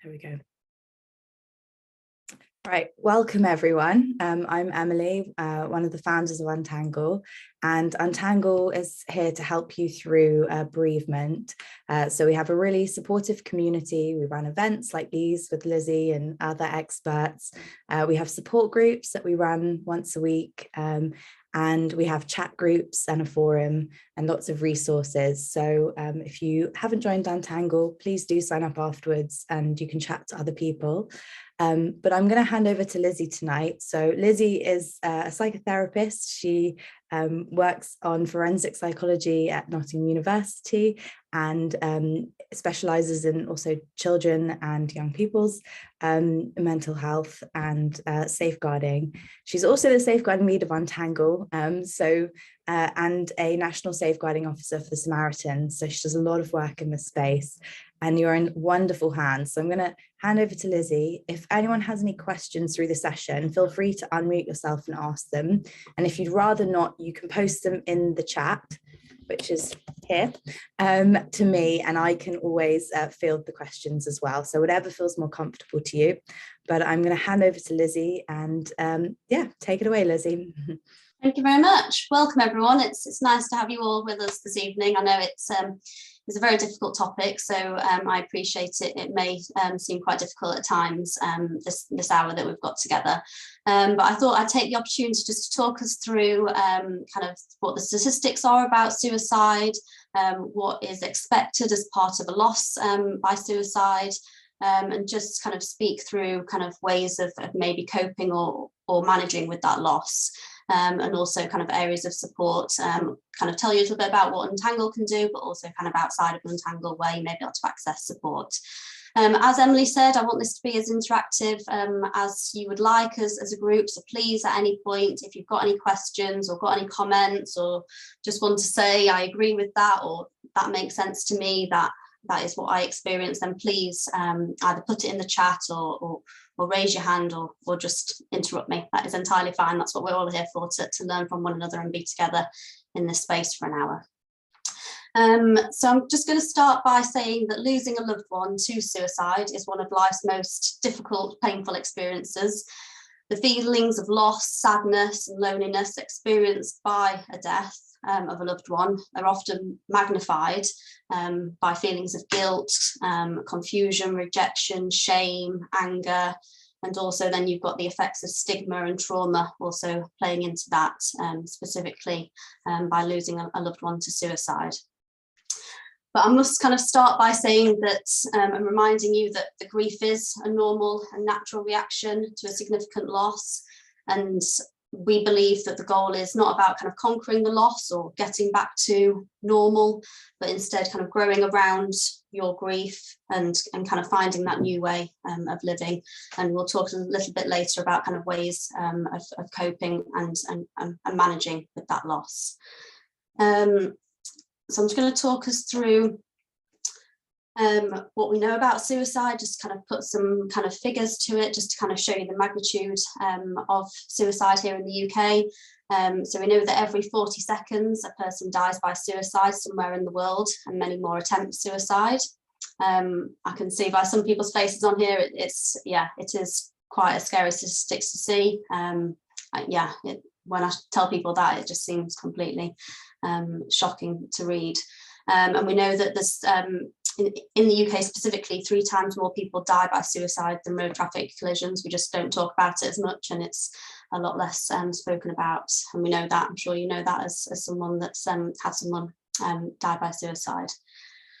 There we go. Right, welcome everyone. I'm Emily, one of the founders of Untangle, and Untangle is here to help you through bereavement. So we have a really supportive community. We run events like these with Lizzie and other experts. We have support groups that we run once a week, and we have chat groups and a forum and lots of resources. So if you haven't joined Untangle, please do sign up afterwards and you can chat to other people. But I'm going to hand over to Lizzie tonight. So Lizzie is a psychotherapist. She works on forensic psychology at Nottingham University and specialises in also children and young people's mental health and safeguarding. She's also the safeguarding lead of Untangle, and a national safeguarding officer for the Samaritans. So she does a lot of work in this space, and you're in wonderful hands. So I'm going to hand over to Lizzie. If anyone has any questions through the session, feel free to unmute yourself and ask them. And if you'd rather not, you can post them in the chat, which is here, to me, and I can always field the questions as well. So whatever feels more comfortable to you. But I'm going to hand over to Lizzie and yeah, take it away, Lizzie. Thank you very much. Welcome everyone. It's nice to have you all with us this evening. I know it's a very difficult topic, so I appreciate it. It may seem quite difficult at times, this hour that we've got together. But I thought I'd take the opportunity just to talk us through kind of what the statistics are about suicide, what is expected as part of a loss by suicide, and just kind of speak through kind of ways of maybe coping or managing with that loss. And also kind of areas of support, kind of tell you a little bit about what Untangle can do, but also kind of outside of Untangle where you may be able to access support. As Emily said, I want this to be as interactive as you would like as a group. So please, at any point, if you've got any questions or got any comments or just want to say, I agree with that, or that makes sense to me, that is what I experience, then please either put it in the chat or raise your hand or just interrupt me. That is entirely fine. That's what we're all here for, to learn from one another and be together in this space for an hour. So I'm just going to start by saying that losing a loved one to suicide is one of life's most difficult, painful experiences. The feelings of loss, sadness and loneliness experienced by a death of a loved one are often magnified by feelings of guilt, confusion, rejection, shame, anger, and also then you've got the effects of stigma and trauma also playing into that, specifically by losing a loved one to suicide. But I must kind of start by saying that I'm reminding you that the grief is a normal and natural reaction to a significant loss, and we believe that the goal is not about kind of conquering the loss or getting back to normal, but instead kind of growing around your grief and kind of finding that new way of living. And we'll talk a little bit later about kind of ways of coping and managing with that loss. So I'm just going to talk us through what we know about suicide, just kind of put some kind of figures to it, just to kind of show you the magnitude of suicide here in the UK. So we know that every 40 seconds a person dies by suicide somewhere in the world, and many more attempt suicide. I can see by some people's faces on here, it is quite a scary statistics to see. When I tell people that, it just seems completely shocking to read. And we know that there's in the UK specifically, 3 times more people die by suicide than road traffic collisions. We just don't talk about it as much, and it's a lot less spoken about. And we know that, I'm sure you know that as someone that's had someone die by suicide.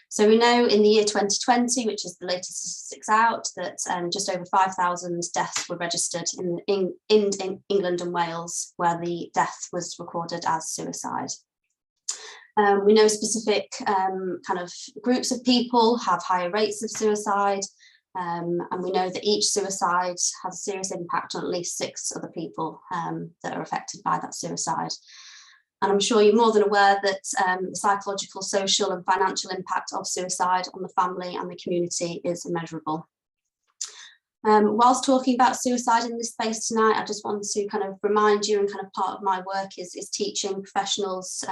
So we know in the year 2020, which is the latest statistics out, that just over 5,000 deaths were registered in England and Wales, where the death was recorded as suicide. We know specific kind of groups of people have higher rates of suicide, and we know that each suicide has a serious impact on at least 6 other people that are affected by that suicide. And I'm sure you're more than aware that the psychological, social and financial impact of suicide on the family and the community is immeasurable. Whilst talking about suicide in this space tonight, I just want to kind of remind you, and kind of part of my work is teaching professionals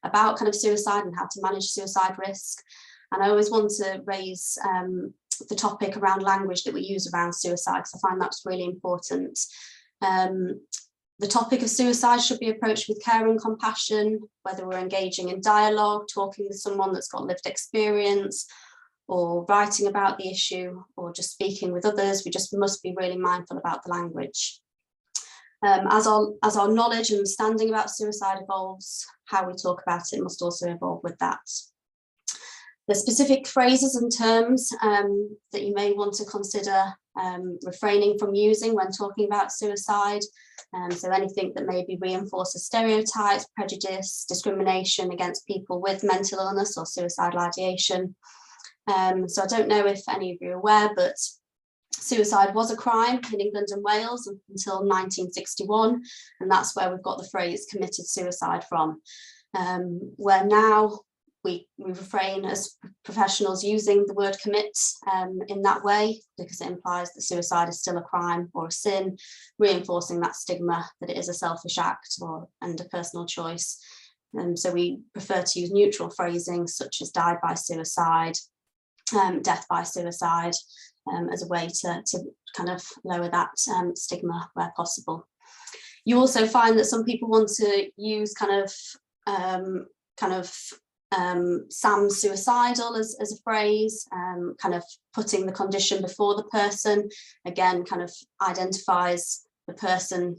about kind of suicide and how to manage suicide risk. And I always want to raise the topic around language that we use around suicide, because I find that's really important. The topic of suicide should be approached with care and compassion, whether we're engaging in dialogue, talking with someone that's got lived experience, or writing about the issue, or just speaking with others. We just must be really mindful about the language. As our knowledge and understanding about suicide evolves, how we talk about it must also evolve with that. The specific phrases and terms that you may want to consider refraining from using when talking about suicide. So anything that maybe reinforces stereotypes, prejudice, discrimination against people with mental illness or suicidal ideation. So I don't know if any of you are aware, but suicide was a crime in England and Wales until 1961, and that's where we've got the phrase committed suicide from, where now we refrain as professionals using the word commit in that way, because it implies that suicide is still a crime or a sin, reinforcing that stigma that it is a selfish act and a personal choice. So we prefer to use neutral phrasing such as died by suicide, death by suicide, as a way to kind of lower that stigma where possible. You also find that some people want to use Sam's suicidal as a phrase, kind of putting the condition before the person, again, kind of identifies the person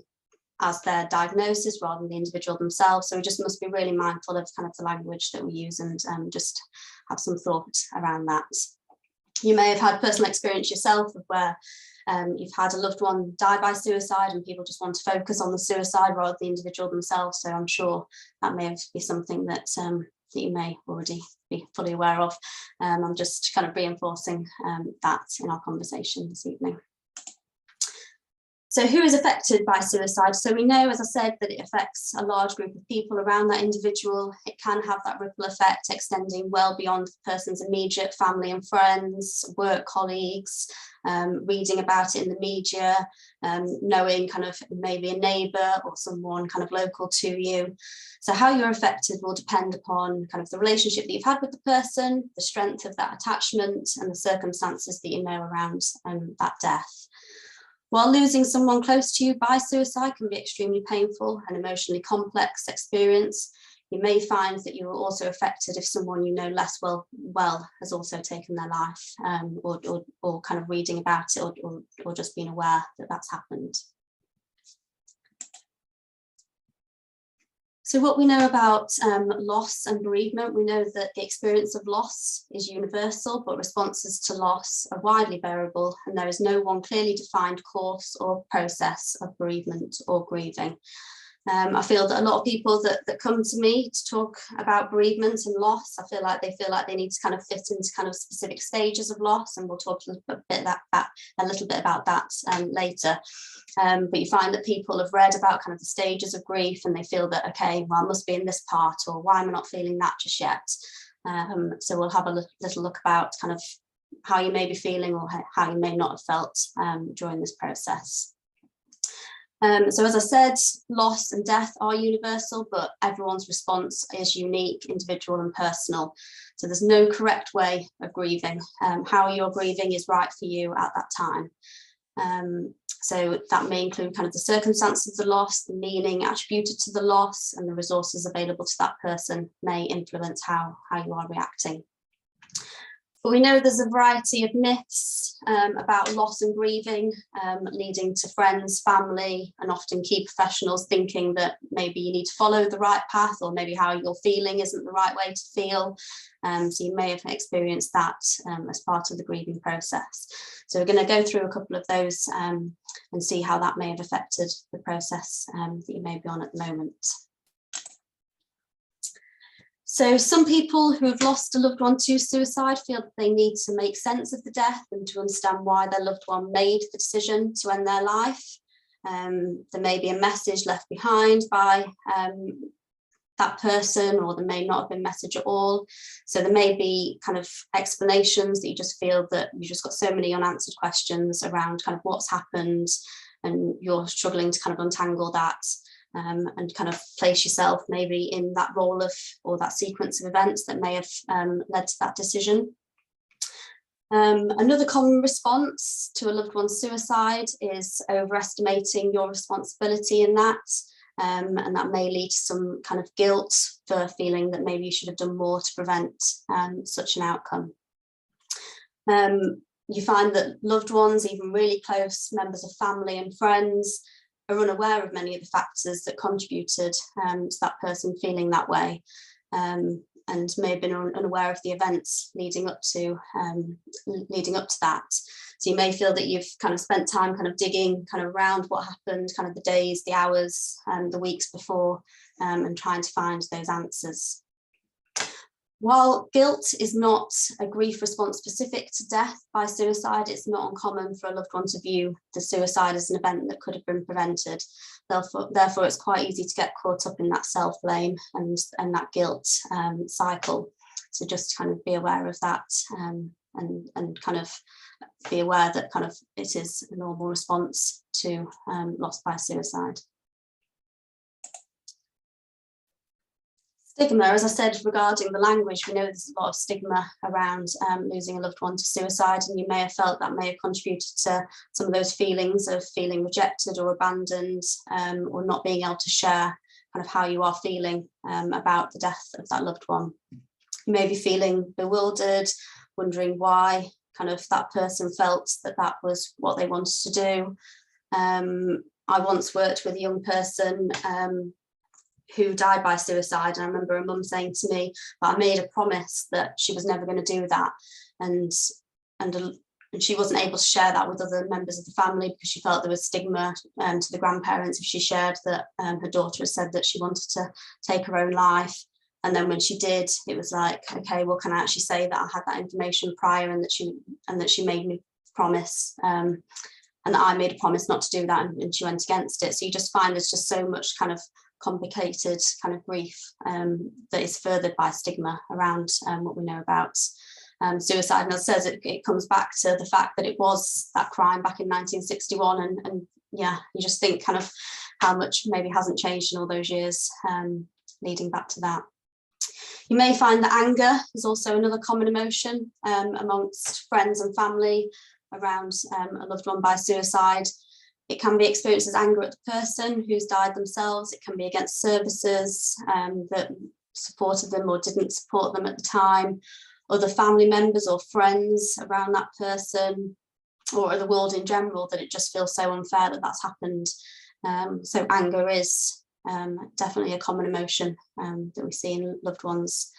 as their diagnosis rather than the individual themselves. So we just must be really mindful of kind of the language that we use and just have some thought around that. You may have had personal experience yourself of where you've had a loved one die by suicide and people just want to focus on the suicide rather than the individual themselves. So I'm sure that may be something that you may already be fully aware of. I'm just kind of reinforcing that in our conversation this evening. So who is affected by suicide? So we know, as I said, that it affects a large group of people around that individual. It can have that ripple effect extending well beyond the person's immediate family and friends, work colleagues, reading about it in the media, knowing kind of maybe a neighbour or someone kind of local to you. So how you're affected will depend upon kind of the relationship that you've had with the person, the strength of that attachment, and the circumstances that you know around that death. While losing someone close to you by suicide can be extremely painful and emotionally complex experience, you may find that you are also affected if someone you know less well has also taken their life, or kind of reading about it or just being aware that that's happened. So what we know about loss and bereavement, we know that the experience of loss is universal, but responses to loss are widely variable, and there is no one clearly defined course or process of bereavement or grieving. I feel that a lot of people that come to me to talk about bereavement and loss, I feel like they need to kind of fit into kind of specific stages of loss, and we'll talk a little bit about that later. But you find that people have read about kind of the stages of grief and they feel that, okay, well, I must be in this part, or why am I not feeling that just yet? So we'll have a little look about kind of how you may be feeling or how you may not have felt during this process. So as I said, loss and death are universal, but everyone's response is unique, individual and personal. So there's no correct way of grieving. How you're grieving is right for you at that time. So that may include kind of the circumstances of the loss, the meaning attributed to the loss, and the resources available to that person may influence how you are reacting. But we know there's a variety of myths about loss and grieving, leading to friends, family, and often key professionals thinking that maybe you need to follow the right path, or maybe how you're feeling isn't the right way to feel. So you may have experienced that as part of the grieving process. So we're going to go through a couple of those and see how that may have affected the process that you may be on at the moment. So some people who have lost a loved one to suicide feel that they need to make sense of the death and to understand why their loved one made the decision to end their life. There may be a message left behind by that person, or there may not have been a message at all. So there may be kind of explanations that you just feel that you just got so many unanswered questions around kind of what's happened, and you're struggling to kind of untangle that. And kind of place yourself maybe in that role of, or that sequence of events that may have led to that decision. Another common response to a loved one's suicide is overestimating your responsibility in that, and that may lead to some kind of guilt for feeling that maybe you should have done more to prevent such an outcome. You find that loved ones, even really close members of family and friends, are unaware of many of the factors that contributed to that person feeling that way, and may have been unaware of the events leading up to that. So you may feel that you've kind of spent time kind of digging kind of around what happened, kind of the days, the hours, the weeks before, and trying to find those answers. While guilt is not a grief response specific to death by suicide, it's not uncommon for a loved one to view the suicide as an event that could have been prevented. Therefore, it's quite easy to get caught up in that self-blame and that guilt cycle. So just kind of be aware of that, and kind of be aware that kind of it is a normal response to loss by suicide. Stigma, as I said, regarding the language, we know there's a lot of stigma around losing a loved one to suicide, and you may have felt that may have contributed to some of those feelings of feeling rejected or abandoned, or not being able to share kind of how you are feeling about the death of that loved one. You may be feeling bewildered, wondering why kind of that person felt that that was what they wanted to do. I once worked with a young person who died by suicide, and I remember a mum saying to me that I made a promise that she was never going to do that, and she wasn't able to share that with other members of the family because she felt there was stigma to the grandparents if she shared that her daughter had said that she wanted to take her own life. And then when she did, it was like, okay, well, can I actually say that I had that information prior, and that she made me promise, and that I made a promise not to do that, and she went against it. So you just find there's just so much kind of complicated kind of grief that is furthered by stigma around what we know about suicide. And as I said, it comes back to the fact that it was that crime back in 1961, and yeah, you just think kind of how much maybe hasn't changed in all those years leading back to that. You may find that anger is also another common emotion amongst friends and family around a loved one by suicide. It can be experienced as anger at the person who's died themselves. It can be against services that supported them or didn't support them at the time, other family members or friends around that person, or the world in general, that it just feels so unfair that that's happened. So anger is definitely a common emotion that we see in loved ones.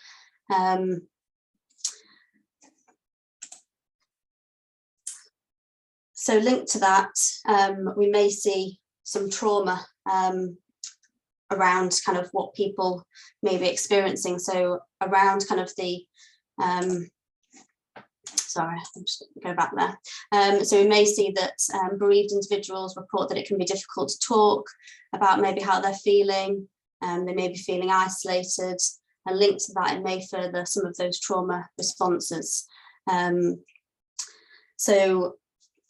So linked to that, we may see some trauma around kind of what people may be experiencing. So around kind of the, sorry, I'm just going to go back there. So we may see that bereaved individuals report that it can be difficult to talk about maybe how they're feeling, they may be feeling isolated, and linked to that, it may further some of those trauma responses. So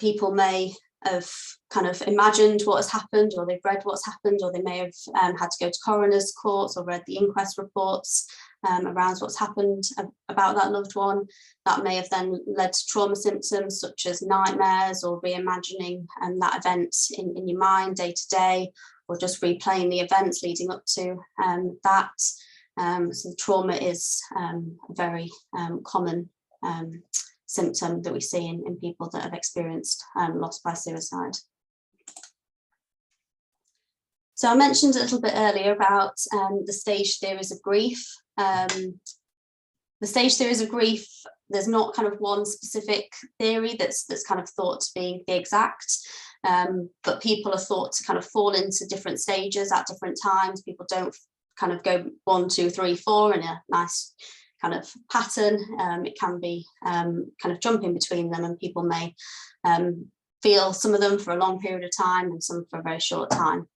people may have kind of imagined what has happened, or they've read what's happened, or they may have had to go to coroner's courts or read the inquest reports around what's happened about that loved one. That may have then led to trauma symptoms such as nightmares, or reimagining that event in your mind day to day, or just replaying the events leading up to that. So trauma is a very common symptom that we see in people that have experienced loss by suicide. So I mentioned a little bit earlier about the stage theories of grief. The stage theories of grief, there's not kind of one specific theory that's kind of thought to be the exact, but people are thought to kind of fall into different stages at different times. People don't kind of go 1, 2, 3, 4 in a nice kind of pattern. It can be kind of jumping between them, and people may feel some of them for a long period of time and some for a very short time.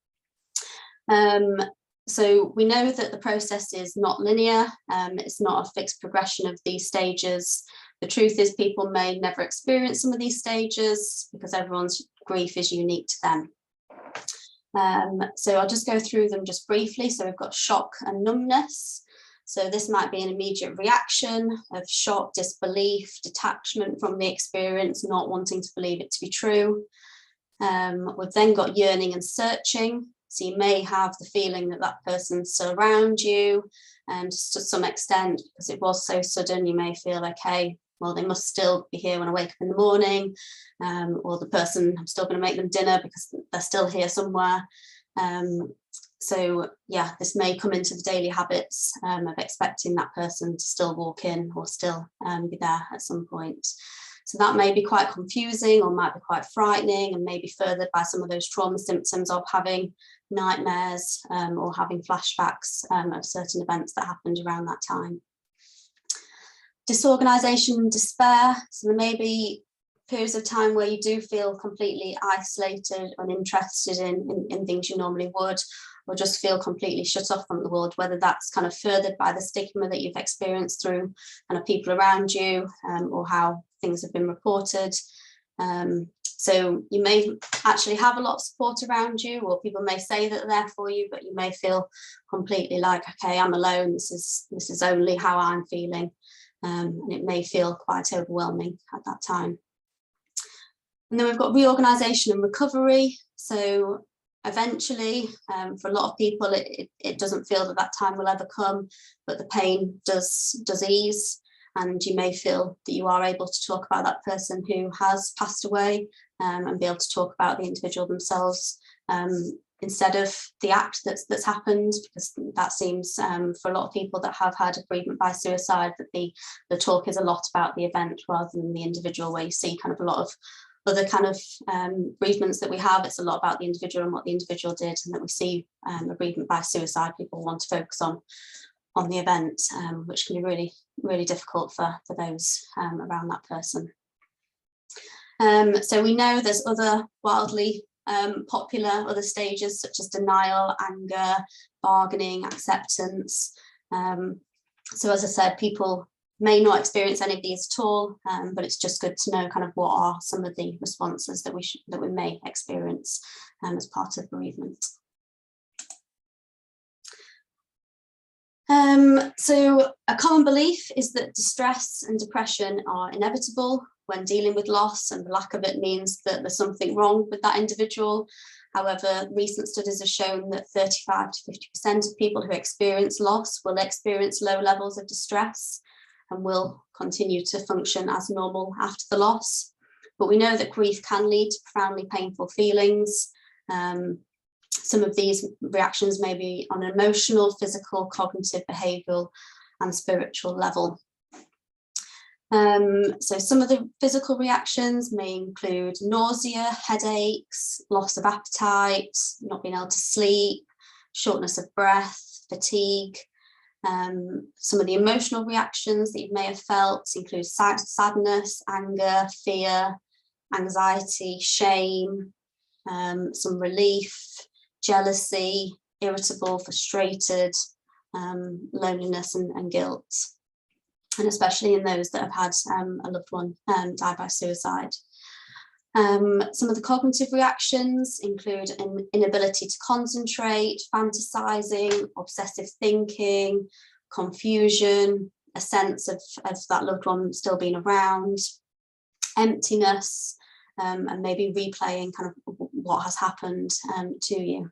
So we know that the process is not linear. It's not a fixed progression of these stages. The truth is people may never experience some of these stages because everyone's grief is unique to them. So I'll just go through them just briefly. So we've got shock and numbness. So this might be an immediate reaction of shock, disbelief, detachment from the experience, not wanting to believe it to be true. We've then got yearning and searching. So you may have the feeling that that person's still around you, and to some extent, because it was so sudden, you may feel okay, well, they must still be here when I wake up in the morning, or the person, I'm still going to make them dinner because they're still here somewhere. So yeah, this may come into the daily habits of expecting that person to still walk in or still be there at some point. So that may be quite confusing or might be quite frightening, and maybe furthered by some of those trauma symptoms of having nightmares or having flashbacks of certain events that happened around that time. Disorganisation and despair. So there may be periods of time where you do feel completely isolated, uninterested in things you normally would, or just feel completely shut off from the world, whether that's kind of furthered by the stigma that you've experienced through kind of people around you, or how things have been reported. So you may actually have a lot of support around you, or people may say that they're there for you, but you may feel completely like, okay, I'm alone, this is only how I'm feeling. And it may feel quite overwhelming at that time. And then we've got reorganisation and recovery. So eventually, for a lot of people, it doesn't feel that time will ever come, but the pain does ease, and you may feel that you are able to talk about that person who has passed away, and be able to talk about the individual themselves instead of the act that's happened, because that seems for a lot of people that have had a bereavement by suicide, that the talk is a lot about the event rather than the individual, where you see kind of a lot of other kind of bereavements that we have. It's a lot about the individual and what the individual did, and that we see a bereavement by suicide, people want to focus on the event, which can be really, really difficult for those around that person. So we know there's other wildly popular other stages, such as denial, anger, bargaining, acceptance. So as I said, people may not experience any of these at all, but it's just good to know kind of what are some of the responses that we may experience as part of bereavement. So a common belief is that distress and depression are inevitable when dealing with loss, and the lack of it means that there's something wrong with that individual. However, recent studies have shown that 35 to 50% of people who experience loss will experience low levels of distress and will continue to function as normal after the loss. But we know that grief can lead to profoundly painful feelings. Some of these reactions may be on an emotional, physical, cognitive, behavioural and spiritual level. So some of the physical reactions may include nausea, headaches, loss of appetite, not being able to sleep, shortness of breath, fatigue. Some of the emotional reactions that you may have felt include sadness, anger, fear, anxiety, shame, some relief, jealousy, irritable, frustrated, loneliness and guilt. And especially in those that have had a loved one die by suicide. Some of the cognitive reactions include an inability to concentrate, fantasizing, obsessive thinking, confusion, a sense of that loved one still being around, emptiness, and maybe replaying kind of what has happened to you.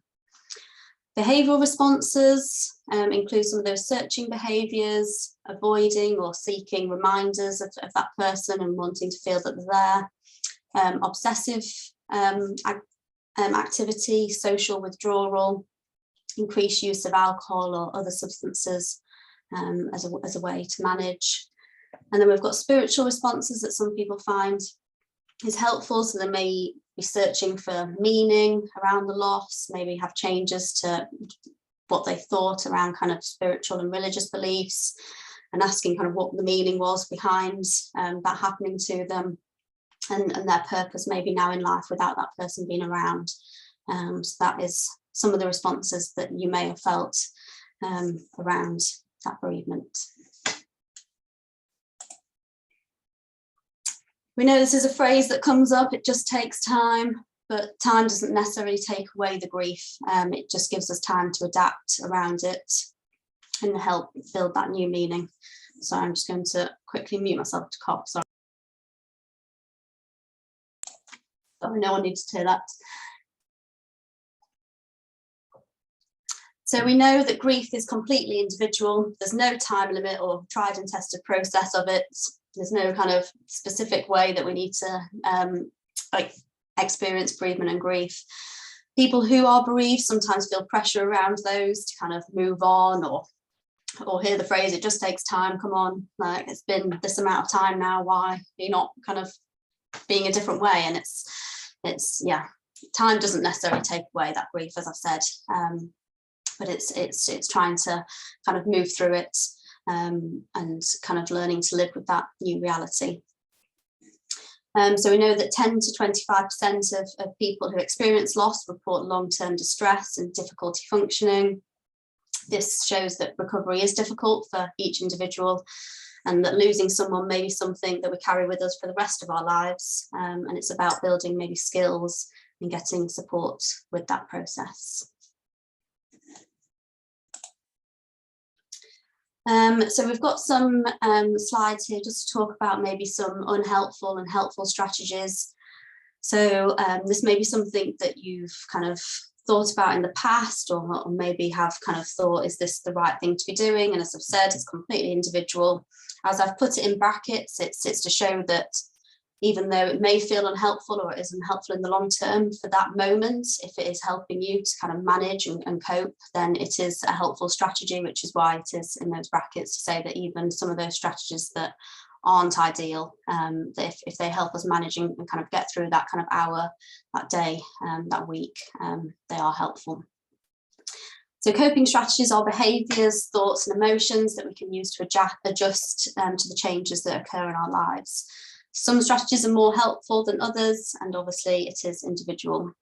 Behavioural responses include some of those searching behaviours, avoiding or seeking reminders of that person and wanting to feel that they're there. Obsessive activity, social withdrawal, increased use of alcohol or other substances as a way to manage. And then we've got spiritual responses that some people find is helpful. So they may be searching for meaning around the loss, maybe have changes to what they thought around kind of spiritual and religious beliefs, and asking kind of what the meaning was behind that happening to them, and their purpose maybe now in life without that person being around. So that is some of the responses that you may have felt around that bereavement. We know this is a phrase that comes up, it just takes time, but time doesn't necessarily take away the grief. It just gives us time to adapt around it. and help build that new meaning. So I'm just going to quickly mute myself to cough. Sorry, no one needs to hear that. So we know that grief is completely individual. There's no time limit or tried and tested process of it. There's no kind of specific way that we need to experience bereavement and grief. People who are bereaved sometimes feel pressure around those to kind of move on, or hear the phrase, it just takes time, come on, like it's been this amount of time now, why are you not kind of being a different way? And it's yeah, time doesn't necessarily take away that grief, as I've said, but it's trying to kind of move through it, and kind of learning to live with that new reality. So we know that 10 to 25% of people who experience loss report long-term distress and difficulty functioning. This shows that recovery is difficult for each individual, and that losing someone may be something that we carry with us for the rest of our lives. And it's about building maybe skills and getting support with that process. So we've got some slides here just to talk about maybe some unhelpful and helpful strategies. So this may be something that you've kind of thought about in the past, or maybe have kind of thought, is this the right thing to be doing? And as I've said, it's completely individual. As I've put it in brackets, it's to show that even though it may feel unhelpful, or it is unhelpful in the long term, for that moment, if it is helping you to kind of manage and cope, then it is a helpful strategy, which is why it is in those brackets, to say that even some of those strategies that aren't ideal, if they help us manage and kind of get through that kind of hour, that day, that week, they are helpful. So coping strategies are behaviours, thoughts and emotions that we can use to adjust to the changes that occur in our lives. Some strategies are more helpful than others, and obviously it is individual.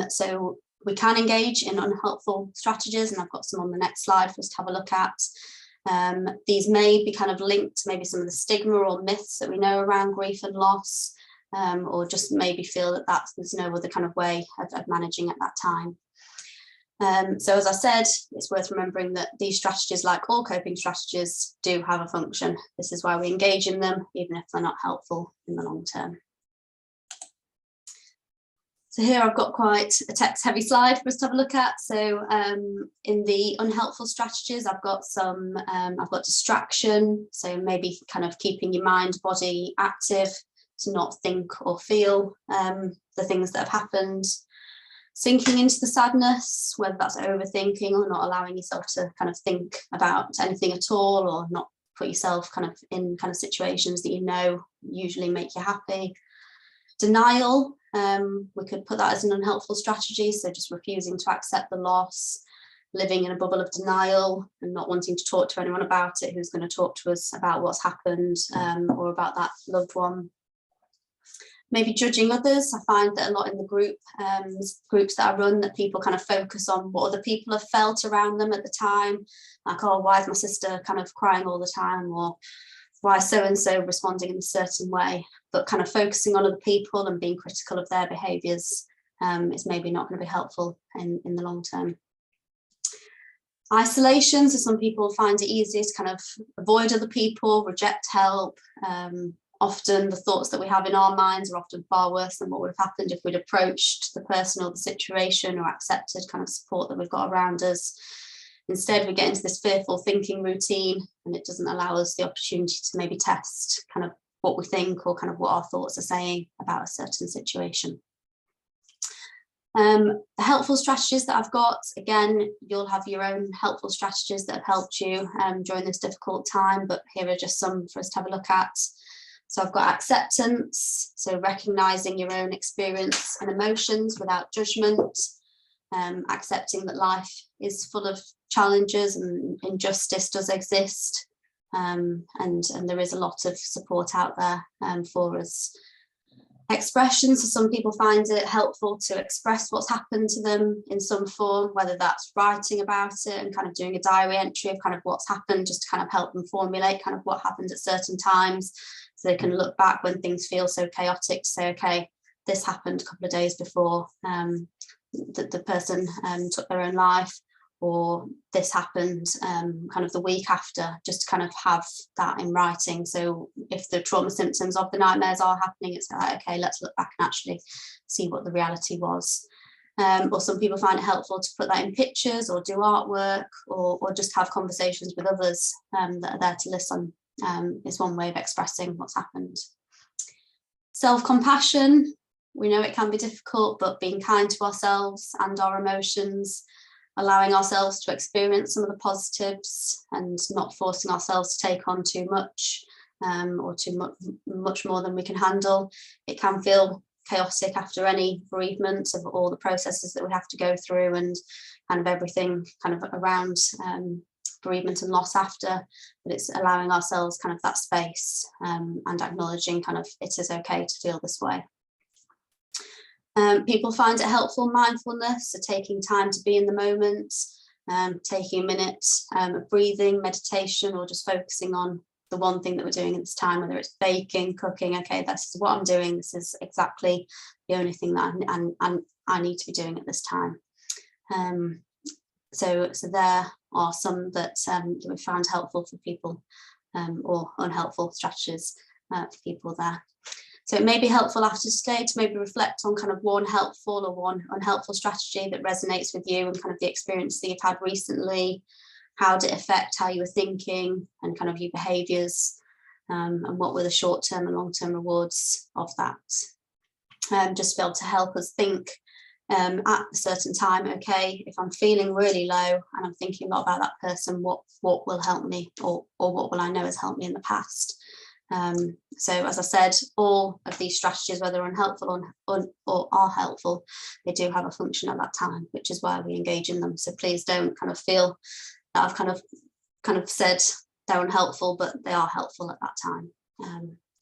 So we can engage in unhelpful strategies, and I've got some on the next slide for us to have a look at. These may be kind of linked to maybe some of the stigma or myths that we know around grief and loss, or just maybe feel that there's no other kind of way of managing at that time. So as I said, it's worth remembering that these strategies, like all coping strategies, do have a function. This is why we engage in them, even if they're not helpful in the long term. So here I've got quite a text-heavy slide for us to have a look at. So in the unhelpful strategies, I've got distraction. So maybe kind of keeping your mind, body active to not think or feel the things that have happened. Sinking into the sadness, whether that's overthinking or not allowing yourself to kind of think about anything at all, or not put yourself kind of in kind of situations that you know usually make you happy. Denial, we could put that as an unhelpful strategy, so just refusing to accept the loss, living in a bubble of denial and not wanting to talk to anyone about it who's going to talk to us about what's happened, or about that loved one. Maybe judging others. I find that a lot in the groups that I run, that people kind of focus on what other people have felt around them at the time, like, oh, why is my sister kind of crying all the time, or why is so-and-so responding in a certain way, but kind of focusing on other people and being critical of their behaviours is maybe not going to be helpful in the long term. Isolation, so some people find it easier to kind of avoid other people, reject help. Often the thoughts that we have in our minds are often far worse than what would have happened if we'd approached the person or the situation, or accepted kind of support that we've got around us. Instead, we get into this fearful thinking routine, and it doesn't allow us the opportunity to maybe test kind of what we think, or kind of what our thoughts are saying about a certain situation. The helpful strategies that I've got, again, you'll have your own helpful strategies that have helped you during this difficult time, but here are just some for us to have a look at. So I've got acceptance, so recognising your own experience and emotions without judgment, accepting that life is full of challenges and injustice does exist, and there is a lot of support out there for us. Expression, so some people find it helpful to express what's happened to them in some form, whether that's writing about it and kind of doing a diary entry of kind of what's happened, just to kind of help them formulate kind of what happened at certain times, so they can look back when things feel so chaotic to say, okay, this happened a couple of days before the person took their own life. or this happened kind of the week after, just to kind of have that in writing. So if the trauma symptoms of the nightmares are happening, it's like, okay, let's look back and actually see what the reality was. Or some people find it helpful to put that in pictures or do artwork, or just have conversations with others that are there to listen. Is one way of expressing what's happened. Self-compassion, we know it can be difficult, but being kind to ourselves and our emotions, allowing ourselves to experience some of the positives and not forcing ourselves to take on too much or much more than we can handle. It can feel chaotic after any bereavement, of all the processes that we have to go through and kind of everything kind of around bereavement and loss after, but it's allowing ourselves kind of that space and acknowledging kind of it is okay to feel this way. People find it helpful mindfulness, so taking time to be in the moment, taking a minute of breathing, meditation, or just focusing on the one thing that we're doing at this time, whether it's baking, cooking. Okay, this is what I'm doing. This is exactly the only thing that I need to be doing at this time. So there are some that we found helpful for people, or unhelpful strategies for people there. So it may be helpful after today to maybe reflect on kind of one helpful or one unhelpful strategy that resonates with you and kind of the experience that you've had recently. How did it affect how you were thinking and kind of your behaviours, and what were the short-term and long-term rewards of that? Just be able to help us think at a certain time, okay, if I'm feeling really low and I'm thinking a lot about that person, what will help me, or what will I know has helped me in the past? So as I said, all of these strategies, whether unhelpful or are helpful, they do have a function at that time, which is why we engage in them. So please don't kind of feel that I've kind of said they're unhelpful, but they are helpful at that time.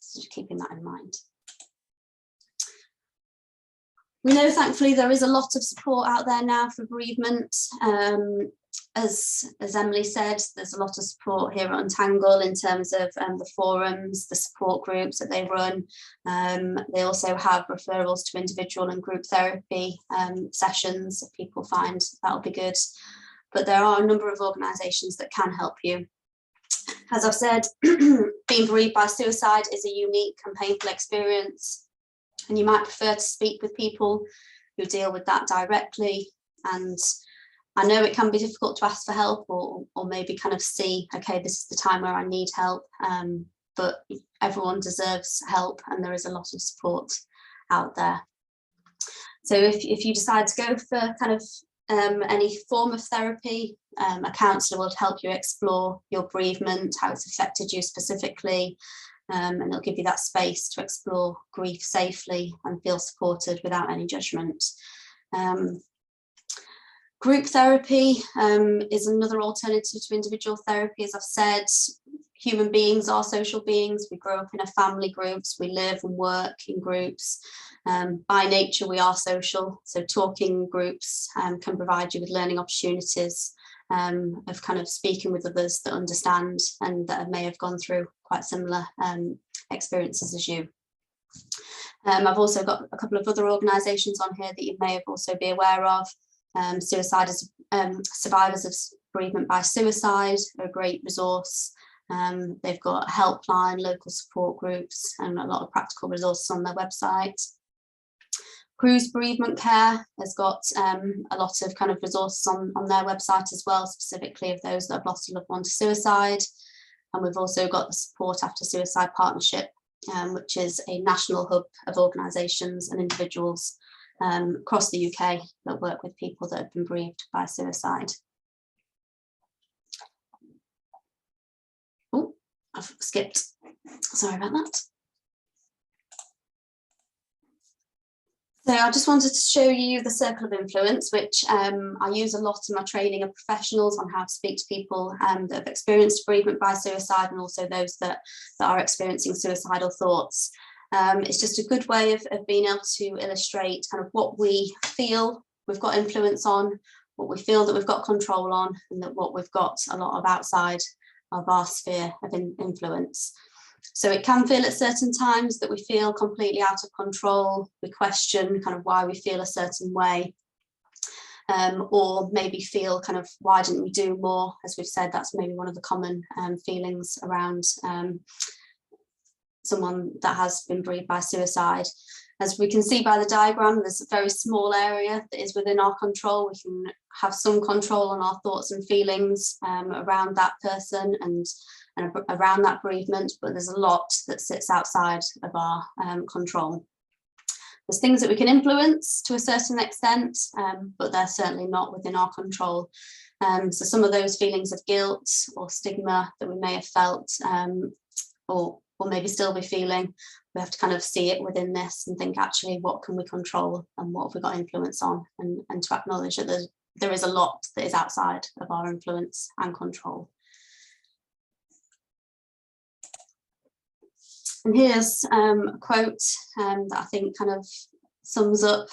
So just keeping that in mind. We know, thankfully, there is a lot of support out there now for bereavement. As Emily said, there's a lot of support here at Untangle in terms of the forums, the support groups that they run. They also have referrals to individual and group therapy sessions if people find that'll be good. But there are a number of organisations that can help you. As I've said, being bereaved by suicide is a unique and painful experience, and you might prefer to speak with people who deal with that directly. And I know it can be difficult to ask for help, or maybe kind of see, okay, this is the time where I need help, but everyone deserves help, and there is a lot of support out there. So if you decide to go for kind of any form of therapy, a counsellor will help you explore your bereavement, how it's affected you specifically, and it'll give you that space to explore grief safely and feel supported without any judgment. Group therapy is another alternative to individual therapy. As I've said, human beings are social beings. We grow up in family groups, we live and work in groups. By nature, we are social. So talking groups can provide you with learning opportunities of kind of speaking with others that understand and that may have gone through quite similar experiences as you. I've also got a couple of other organisations on here that you may have also be aware of. Survivors of bereavement by suicide are a great resource. They've got a helpline, local support groups, and a lot of practical resources on their website. Cruise Bereavement Care has got a lot of kind of resources on their website as well, specifically of those that have lost a loved one to suicide. And we've also got the Support After Suicide Partnership, which is a national hub of organisations and individuals across the UK that work with people that have been bereaved by suicide. Oh, I've skipped. Sorry about that. So I just wanted to show you the circle of influence, which I use a lot in my training of professionals on how to speak to people that have experienced bereavement by suicide, and also those that are experiencing suicidal thoughts. It's just a good way of being able to illustrate kind of what we feel we've got influence on, what we feel that we've got control on, and that what we've got a lot of outside of our sphere of influence. So it can feel at certain times that we feel completely out of control. We question kind of why we feel a certain way. or maybe feel kind of, why didn't we do more? As we've said, that's maybe one of the common feelings around someone that has been bereaved by suicide. As we can see by the diagram, there's a very small area that is within our control. We can have some control on our thoughts and feelings around that person and around that bereavement, but there's a lot that sits outside of our control. There's things that we can influence to a certain extent, but they're certainly not within our control. So some of those feelings of guilt or stigma that we may have felt, or maybe still be feeling, we have to kind of see it within this and think, actually, what can we control and what have we got influence on, and to acknowledge that there is a lot that is outside of our influence and control. And here's a quote that I think kind of sums up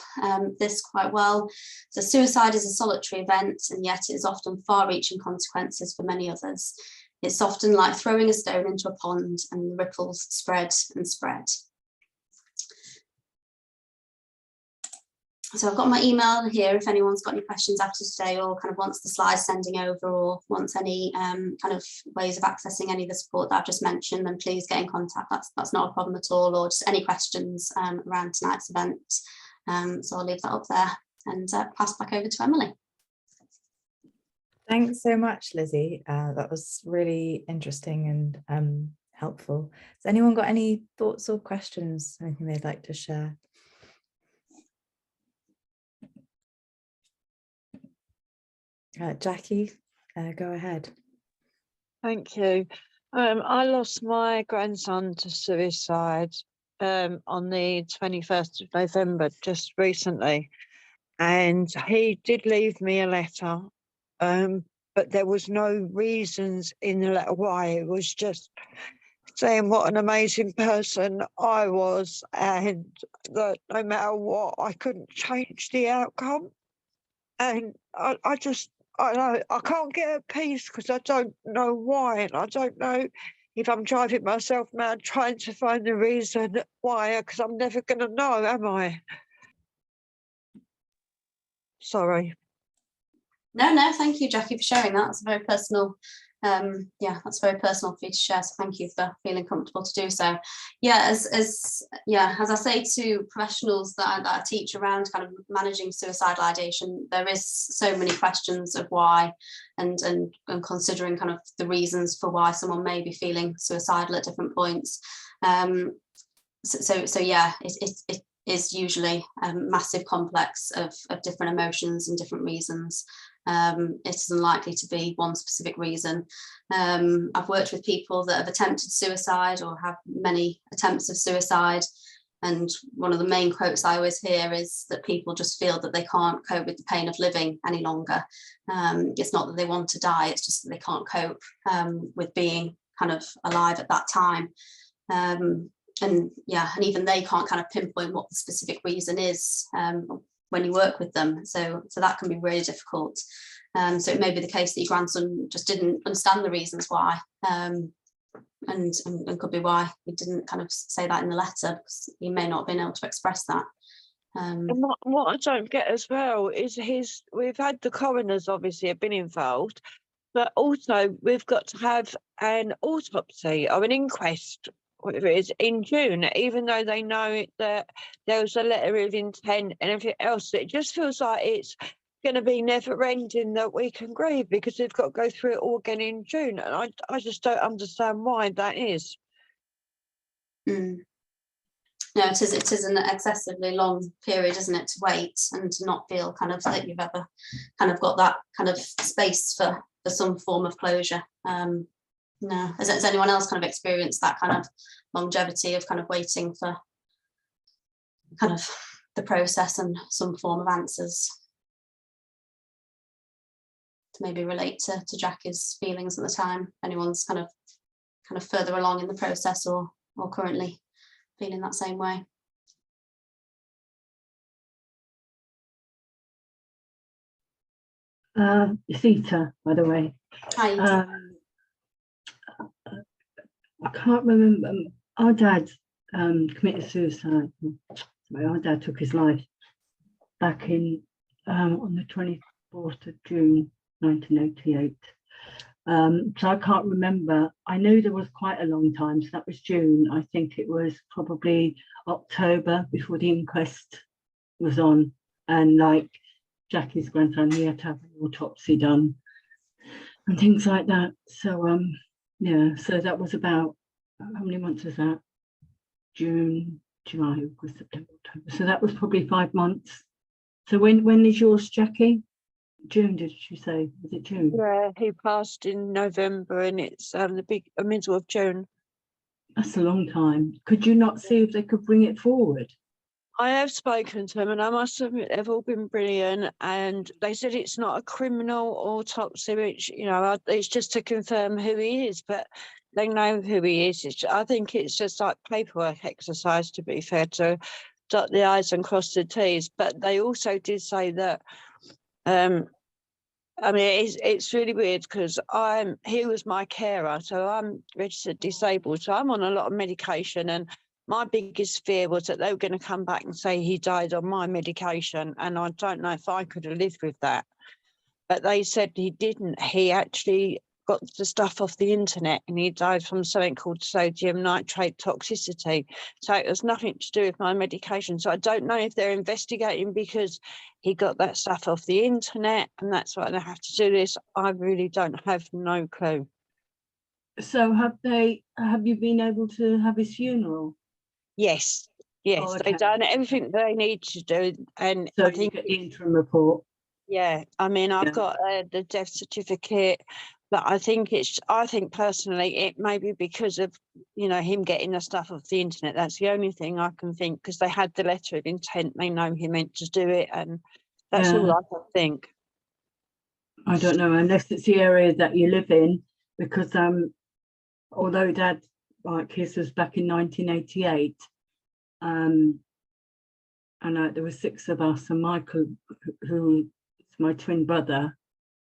this quite well. So suicide is a solitary event, and yet it is often far-reaching consequences for many others. It's often like throwing a stone into a pond and the ripples spread and spread. So I've got my email here if anyone's got any questions after today, or kind of wants the slides sending over, or wants any kind of ways of accessing any of the support that I've just mentioned, then please get in contact. That's not a problem at all, or just any questions around tonight's event. So I'll leave that up there and pass back over to Emily. Thanks so much, Lizzie. That was really interesting and helpful. Has anyone got any thoughts or questions, anything they'd like to share? Jackie, go ahead. Thank you. I lost my grandson to suicide on the 21st of November, just recently. And he did leave me a letter, but there was no reasons in the letter why. It was just saying what an amazing person I was, and that no matter what, I couldn't change the outcome. And I can't get at peace because I don't know why, and I don't know if I'm driving myself mad trying to find the reason why, because I'm never going to know, am I? Sorry. No, thank you, Jackie, for sharing that. That's a very personal, that's very personal for you to share. So thank you for feeling comfortable to do so. Yeah, as I say to professionals that I teach around kind of managing suicidal ideation, there is so many questions of why, and considering kind of the reasons for why someone may be feeling suicidal at different points. So yeah, it is usually a massive complex of different emotions and different reasons. It is unlikely to be one specific reason. I've worked with people that have attempted suicide or have many attempts of suicide, and one of the main quotes I always hear is that people just feel that they can't cope with the pain of living any longer. It's not that they want to die, it's just that they can't cope with being kind of alive at that time. And even they can't kind of pinpoint what the specific reason is when you work with them. So that can be really difficult. So it may be the case that your grandson just didn't understand the reasons why, and could be why he didn't kind of say that in the letter, because he may not have been able to express that. And what I don't get as well is we've had the coroners obviously have been involved, but also we've got to have an autopsy or an inquest, whatever it is, in June, even though they know that there was a letter of intent and everything else. It just feels like it's going to be never ending that we can grieve, because they've got to go through it all again in June. And I just don't understand why that is. No, it is an excessively long period, isn't it, to wait and to not feel kind of that you've ever kind of got that kind of space for some form of closure. No, has anyone else kind of experienced that kind of longevity of kind of waiting for kind of the process and some form of answers to maybe relate to Jackie's feelings at the time? Anyone's kind of further along in the process or currently feeling that same way? Theta, by the way. Hi. I can't remember. Our dad committed suicide. Sorry, our dad took his life back in on the 24th of June 1988. So I can't remember. I knew there was quite a long time, so that was June. I think it was probably October before the inquest was on, and like Jackie's grandson, he had to have an autopsy done and things like that. So yeah, so that was about, how many months was that? June, July, August, September, October. So that was probably 5 months. So when is yours, Jackie? June, did you say? Was it June? Yeah, he passed in November, and it's the middle of June. That's a long time. Could you not see if they could bring it forward? I have spoken to them, and I must admit they've all been brilliant. And they said it's not a criminal autopsy, which, you know, it's just to confirm who he is. But they know who he is. I think it's just like paperwork exercise, to be fair, to dot the I's and cross the T's. But they also did say that. I mean, it's really weird because he was my carer, so I'm registered disabled, so I'm on a lot of medication, and my biggest fear was that they were going to come back and say he died on my medication, and I don't know if I could have lived with that. But they said he didn't. He actually got the stuff off the internet, and he died from something called sodium nitrate toxicity. So it has nothing to do with my medication. So I don't know if they're investigating because he got that stuff off the internet, and that's why they have to do this. I really don't have no clue. So have you been able to have his funeral? Yes, Oh, okay. they've done everything they need to do, and So I think you get the interim report. yeah, I mean, I've got the death certificate, but I think personally it may be because of, you know, him getting the stuff off the internet. That's the only thing I can think, because they had the letter of intent. They know he meant to do it, and that's all I can think. I don't know, unless it's the area that you live in, because although Dad, like his was back in 1988, and there were 6 of us, and Michael, who my twin brother,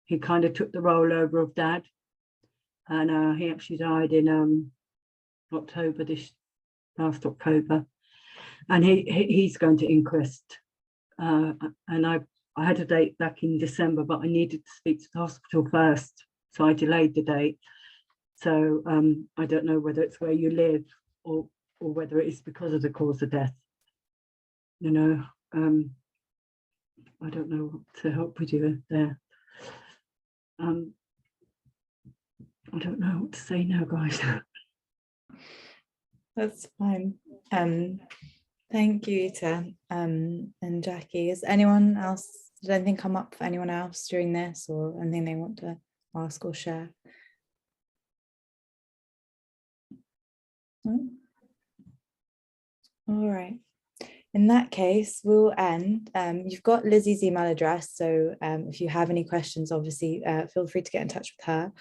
he kind of took the role over of Dad, and he actually died in October, this last October, and he's going to inquest, and I had a date back in December, but I needed to speak to the hospital first, so I delayed the date. So I don't know whether it's where you live or whether it is because of the cause of death, you know. I don't know what to help with you there. I don't know what to say now, guys. That's fine. Thank you, Ita and Jackie. Is anyone else, did anything come up for anyone else during this, or anything they want to ask or share? No? All right. In that case, we'll end. You've got Lizzie's email address, so if you have any questions, obviously feel free to get in touch with her.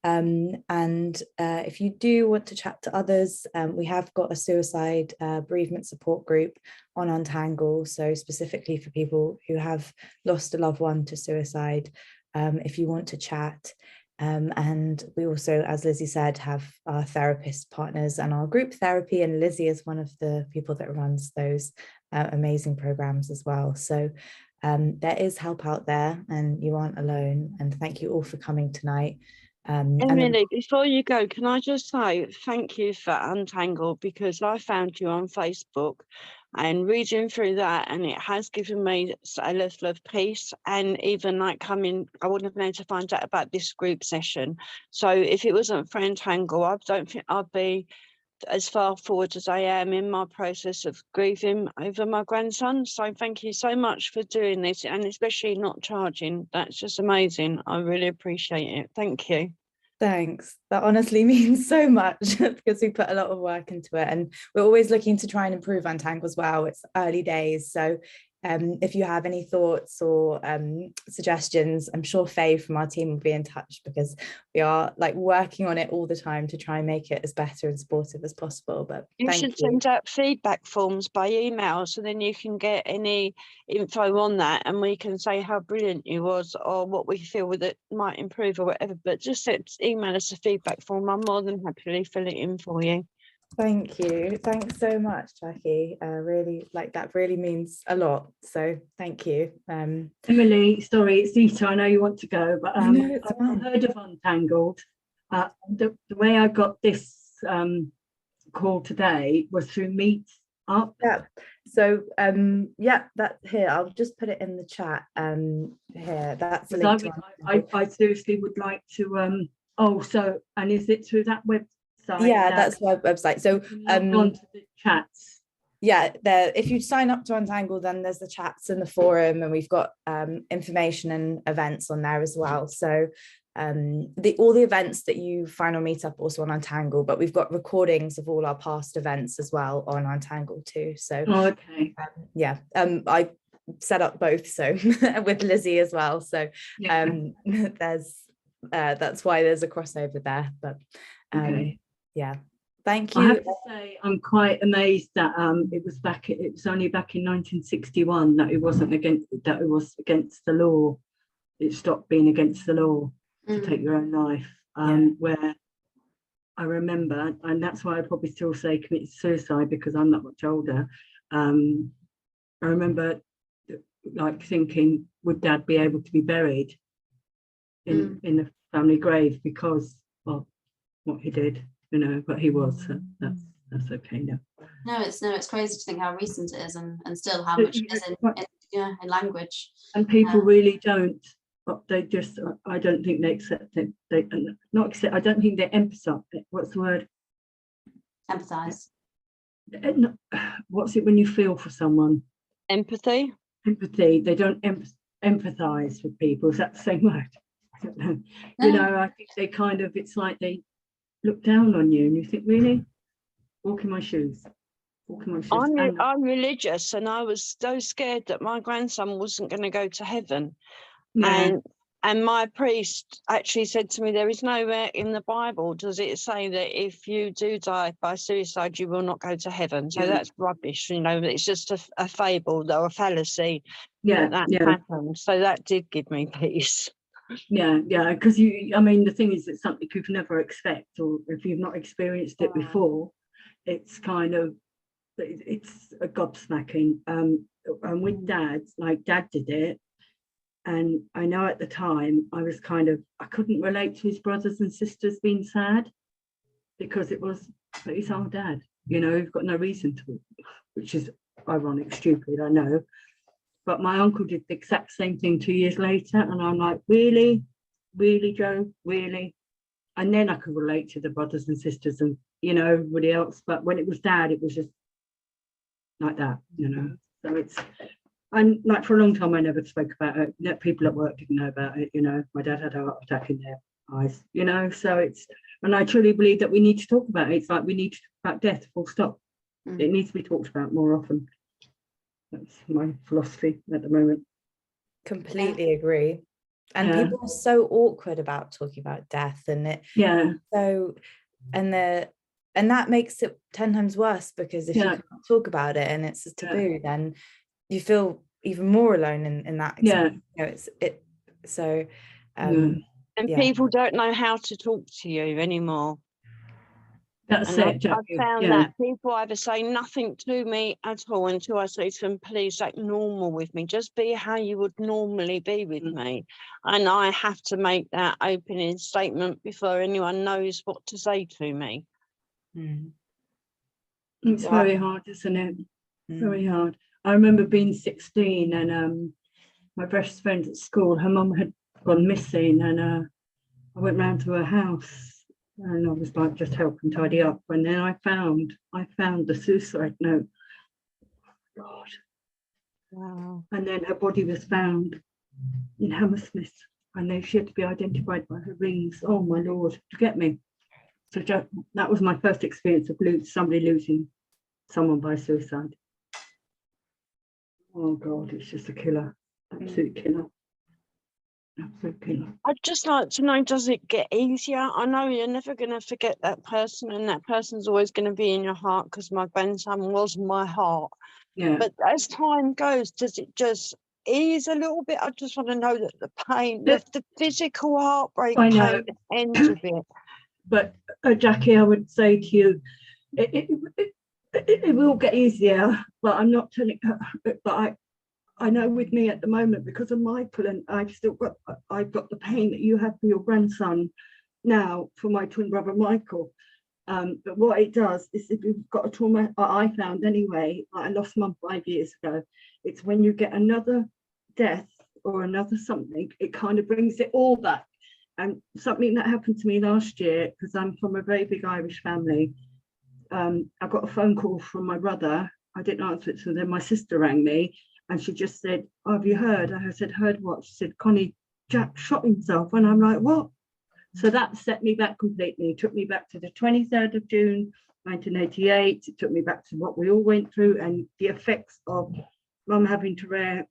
And if you do want to chat to others, we have got a suicide bereavement support group on Untangle, so specifically for people who have lost a loved one to suicide, if you want to chat. And we also, as Lizzie said, have our therapist partners and our group therapy, and Lizzie is one of the people that runs those amazing programs as well. So there is help out there, and you aren't alone. And thank you all for coming tonight. Emily, before you go, can I just say thank you for Untangle, because I found you on Facebook and reading through that, and it has given me a level of peace. And even like coming, I wouldn't have been able to find out about this group session. So if it wasn't for Untangle, I don't think I'd be as far forward as I am in my process of grieving over my grandson. So thank you so much for doing this, and especially not charging. That's just amazing. I really appreciate it. Thank you. Thanks. That honestly means so much, because we put a lot of work into it, and we're always looking to try and improve Untangle as well. It's early days, so if you have any thoughts or suggestions, I'm sure Faye from our team will be in touch, because we are like working on it all the time to try and make it as better and supportive as possible. But you should send out feedback forms by email, so then you can get any info on that, and we can say how brilliant you was or what we feel that might improve or whatever. But just email us a feedback form. I'm more than happily fill it in for you. Thank you. Thanks so much, Jackie. Really, like, that really means a lot. So thank you. Emily, sorry, it's Zita. I know you want to go, but No, it's I've fine. heard of Untangled. The way I got this call today was through Meet Up. Yeah. So yeah, that here, I'll just put it in the chat. Here, that's the link to I seriously would like to and is it through that website? Yeah, that's my website. So on to the chats. Yeah, there, if you sign up to Untangle, then there's the chats and the forum, and we've got information and events on there as well. So all the events that you find on Meetup also on Untangle, but we've got recordings of all our past events as well on Untangle too. So okay. Yeah, I set up both, so with Lizzie as well. So there's that's why there's a crossover there. But okay. Yeah, thank you. I have to say, I'm quite amazed that it was only back in 1961 that it was against the law. It stopped being against the law to take your own life. Where I remember, and that's why I probably still say committed suicide, because I'm not much older. I remember like thinking, would Dad be able to be buried in the family grave because of what he did? You know, but he was. So that's okay now. No, it's crazy to think how recent it is, and still how much it is in language. And people really don't. They just. I don't think they accept it. They not accept. I don't think they empathize. What's the word? Empathize. What's it when you feel for someone? Empathy. Empathy. They don't empathize with people. Is that the same word? I don't know. No. You know, I think they kind of. It's like they look down on you and you think, really? Walk in my shoes. I'm religious, and I was so scared that my grandson wasn't going to go to heaven. Yeah. And my priest actually said to me, there is nowhere in the Bible does it say that if you do die by suicide you will not go to heaven. So that's rubbish, you know. It's just a fable or a fallacy that happened. So that did give me peace. Yeah, because the thing is, it's something you've never expect, or if you've not experienced it before, it's kind of, it's a gobsmacking. And with Dad, like Dad did it, and I know at the time I was I couldn't relate to his brothers and sisters being sad, because but he's our dad, you know, you've got no reason to, which is ironic, stupid, I know. But my uncle did the exact same thing 2 years later. And I'm like, really? Really, Joe? Really? And then I could relate to the brothers and sisters and, you know, everybody else. But when it was Dad, it was just like that, you know. So and like for a long time, I never spoke about it. People at work didn't know about it, you know. My dad had a heart attack in their eyes, you know. So and I truly believe that we need to talk about it. It's like we need to talk about death, full stop. It needs to be talked about more often. That's my philosophy at the moment. Completely agree. And people are so awkward about talking about death, and and that makes it 10 times worse, because if you can't talk about it and it's a taboo, then you feel even more alone in that experience. You know, and people don't know how to talk to you anymore. That's it, I've found that people either say nothing to me at all until I say to them, please act normal with me. Just be how you would normally be with me. And I have to make that opening statement before anyone knows what to say to me. It's very hard, isn't it? Very hard. I remember being 16 and my best friend at school, her mum had gone missing, and I went round to her house. And I was like just helping tidy up, and then I found the suicide note. Oh, God. Wow. And then her body was found in Hammersmith, and then she had to be identified by her rings. Oh my Lord, to get me. So that was my first experience of somebody losing someone by suicide. Oh God, it's just a killer, absolute killer. I'd just like to know, does it get easier? I know you're never going to forget that person, and that person's always going to be in your heart, because my grandson was my heart. But as time goes, does it just ease a little bit? I just want to know that the pain, the physical heartbreak pain ends a bit. But Jackie, I would say to you, it will get easier, but I'm not telling her. But I know with me at the moment, because of Michael, and I've got the pain that you have for your grandson now for my twin brother Michael. But what it does is, if you've got a trauma, I found anyway, I lost mum 5 years ago. It's when you get another death or another something, it kind of brings it all back. And something that happened to me last year, because I'm from a very big Irish family, I got a phone call from my brother. I didn't answer it, so then my sister rang me, and she just said, oh, have you heard? I said, heard what? She said, Connie, Jack shot himself. And I'm like, what? So that set me back completely. It took me back to the 23rd of June, 1988. It took me back to what we all went through, and the effects of mum having to rear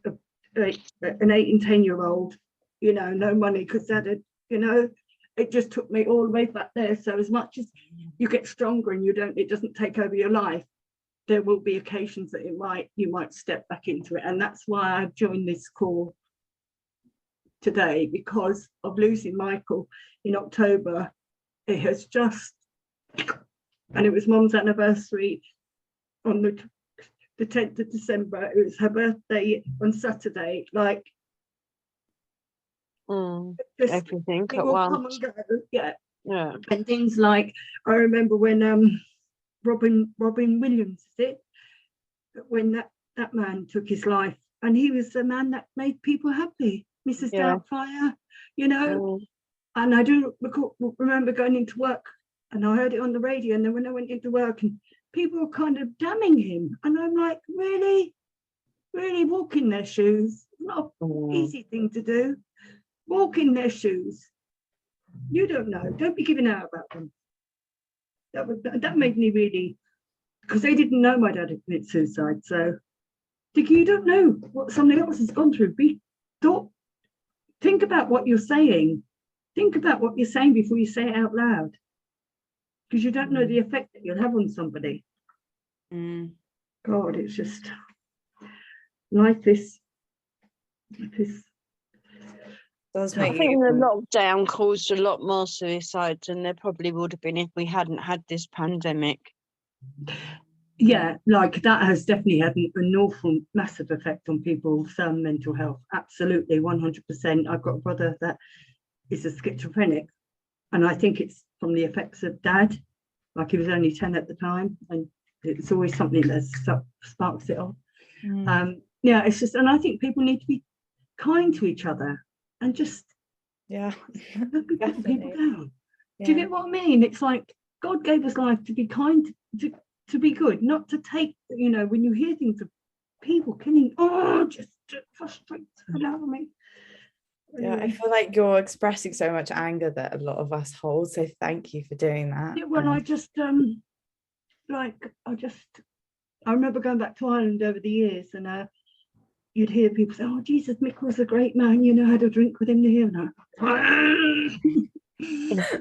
an 8 and 10-year-old, you know, no money because dad had, you know, it just took me all the way back there. So as much as you get stronger and it doesn't take over your life, there will be occasions that you might step back into it. And that's why I've joined this call today, because of losing Michael in October. It has just, and it was mum's anniversary on the 10th of December. It was her birthday on Saturday. Like, everything at once. Yeah. Yeah. And things like, I remember when Robin Williams, is it? When that man took his life, and he was the man that made people happy, Mrs. Doubtfire, you know. And I do remember going into work, and I heard it on the radio, and then when I went into work, and people were kind of damning him, and I'm like, really walk in their shoes. Not an easy thing to do. Walk in their shoes. You don't know. Don't be giving out about them. That made me really, because they didn't know my dad had committed suicide. So you don't know what somebody else has gone through. Think about what you're saying. Think about what you're saying before you say it out loud, because you don't know the effect that you'll have on somebody. God, it's just life is. Does I make think you. the lockdown caused a lot more suicides than there probably would have been if we hadn't had this pandemic. Yeah, like that has definitely had an awful, massive effect on people's mental health. Absolutely, 100%. I've got a brother that is a schizophrenic, and I think it's from the effects of dad. Like, he was only 10 at the time, and it's always something that sparks it off. Yeah, it's just, and I think people need to be kind to each other. And just don't be putting people down. Do you get what I mean? It's like God gave us life to be kind, to be good, not to take, you know, when you hear things of people killing, just frustrates the hell out of me. Yeah, I feel like you're expressing so much anger that a lot of us hold. So thank you for doing that. Yeah, well, I just I remember going back to Ireland over the years, and you'd hear people say, oh, Jesus, Mick was a great man, you know, had a drink with him here. And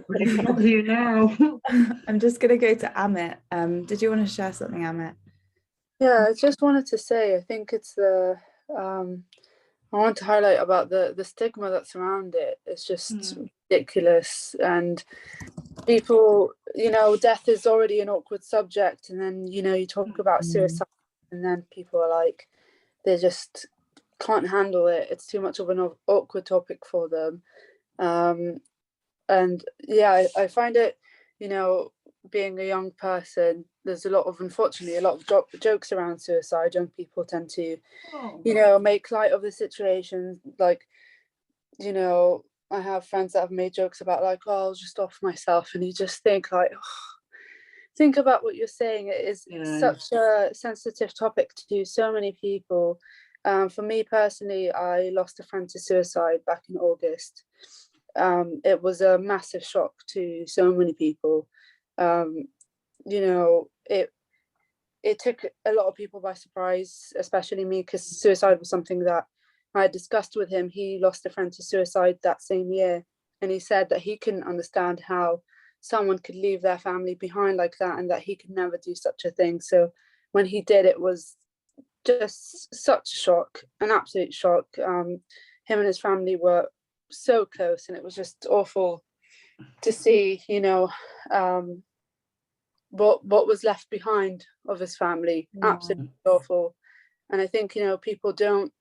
but he's not here now. I'm just going to go to Amit. Did you want to share something, Amit? Yeah, I just wanted to say, I think it's I want to highlight about the stigma that's around it. It's just ridiculous. And people, you know, death is already an awkward subject. And then, you know, you talk about suicide, and then people are like, they just can't handle it. It's too much of an awkward topic for them. And yeah, I find it, you know, being a young person, there's unfortunately a lot of jokes around suicide. Young people tend to, you know, make light of the situation. Like, you know, I have friends that have made jokes about like, oh, I'll just off myself. And you just think like, think about what you're saying. It is such a sensitive topic to so many people. For me personally, I lost a friend to suicide back in August. It was a massive shock to so many people. You know, it took a lot of people by surprise, especially me, because suicide was something that I had discussed with him. He lost a friend to suicide that same year, and he said that he couldn't understand how someone could leave their family behind like that, and that he could never do such a thing. So when he did, it was just such a shock, an absolute shock. Him and his family were so close, and it was just awful to see, you know, what was left behind of his family. Absolutely awful. And I think, you know, people don't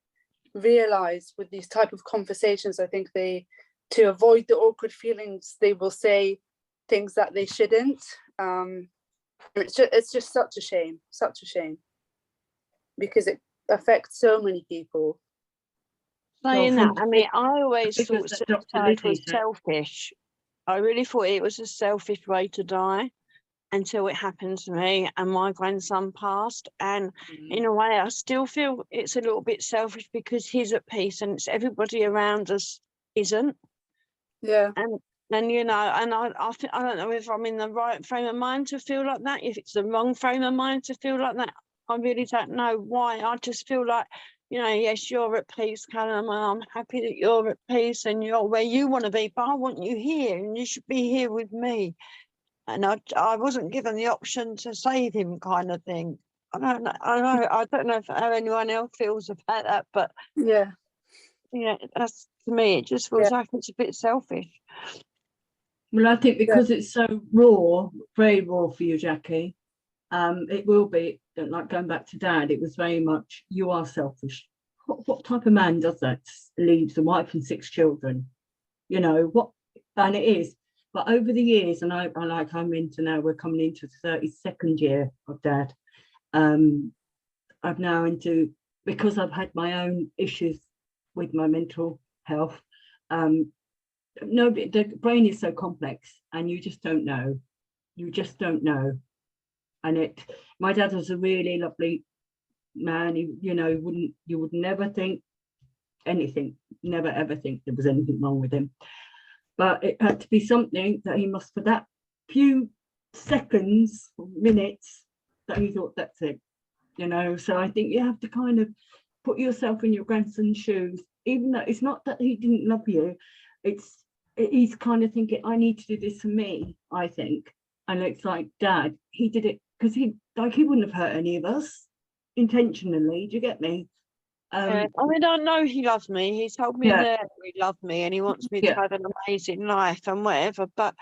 realize with these type of conversations, I think to avoid the awkward feelings, they will say things that they shouldn't. It's just such a shame, because it affects so many people. Saying that, I mean, I always thought that Dr. suicide was Lizzie said. selfish. I really thought it was a selfish way to die until it happened to me and my grandson passed. And in a way, I still feel it's a little bit selfish because he's at peace and it's everybody around us isn't. Yeah. And you know, and I don't know if I'm in the right frame of mind to feel like that, if it's the wrong frame of mind to feel like that. I really don't know why. I just feel like, you know, yes, you're at peace, Callum, and I'm happy that you're at peace and you're where you want to be, but I want you here and you should be here with me. And I wasn't given the option to save him, kind of thing. I don't know if how anyone else feels about that, but yeah, that's, to me, it just feels like it's a bit selfish. Well, I think because it's so raw, very raw for you, Jackie, it will be, like going back to Dad, it was very much, you are selfish. What type of man does that? Leaves a wife and 6 children, you know, what? And it is. But over the years, and we're coming into the 32nd year of Dad. I've now because I've had my own issues with my mental health. The brain is so complex, and you just don't know. And my dad was a really lovely man. You would never think anything, never ever think there was anything wrong with him. But it had to be something that he must, for that few seconds, minutes, that he thought that's it, you know. So I think you have to kind of put yourself in your grandson's shoes, even though it's not that he didn't love you. He's kind of thinking, I need to do this for me, I think. And it's like, Dad, he did it because he wouldn't have hurt any of us intentionally. Do you get me? I mean, I know he loves me. He told me that he loved me and he wants me to have an amazing life and whatever, but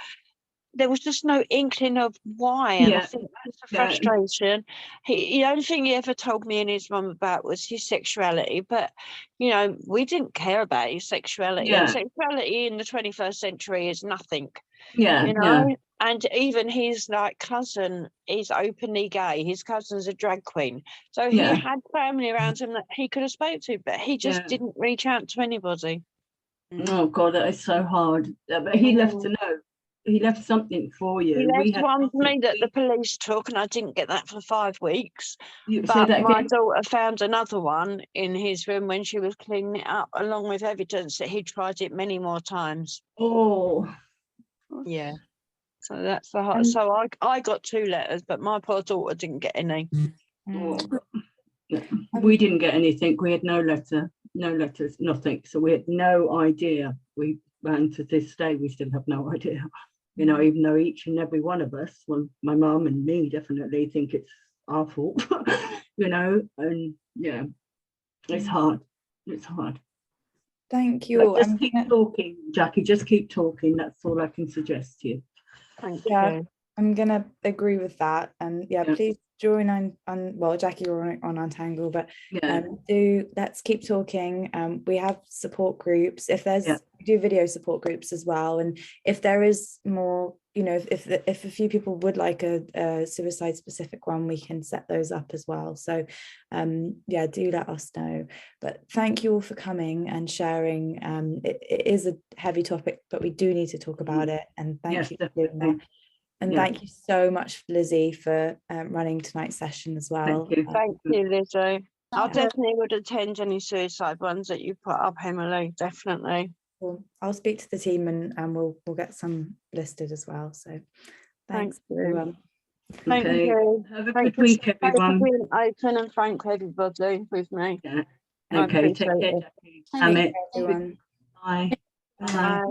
there was just no inkling of why. And I think that's the frustration. The only thing he ever told me and his mum about was his sexuality, but, you know, we didn't care about his sexuality. And sexuality in the 21st century is nothing, you know. And even his cousin is openly gay. His cousin's a drag queen. So he had family around him that he could have spoke to, but he just didn't reach out to anybody. Oh God, that is so hard. But he left a note. He left something for you. He left one for me that the police took, and I didn't get that for 5 weeks. But my daughter found another one in his room when she was cleaning it up, along with evidence that he tried it many more times. Oh. Yeah. So that's the hard. So I got 2 letters, but my poor daughter didn't get any. We didn't get anything. We had no letters, nothing. So we had no idea. And to this day, we still have no idea. You know, even though each and every one of us, well, my mum and me definitely think it's our fault, you know, and it's hard. It's hard. Thank you. Just keep talking, Jackie, just keep talking. That's all I can suggest to you. Thank you. I'm gonna agree with that, and please join on well, Jackie, you're on Untangle, but let's keep talking. We have support groups. If there's we do video support groups as well, and if there is more, you know, if a few people would like a suicide specific one, we can set those up as well. So do let us know. But thank you all for coming and sharing. It is a heavy topic, but we do need to talk about it, and thank you for doing that. And thank you so much, Lizzie, for running tonight's session as well. Thank you, Lizzie. I definitely would attend any suicide ones that you put up, Emily, definitely. Well, I'll speak to the team and we'll get some listed as well. So thanks everyone. Thank you. Have a good week, everyone. Thank you for being open and frank with everybody with me. Okay, take care, Jackie. Thank you, everyone. Bye. Bye.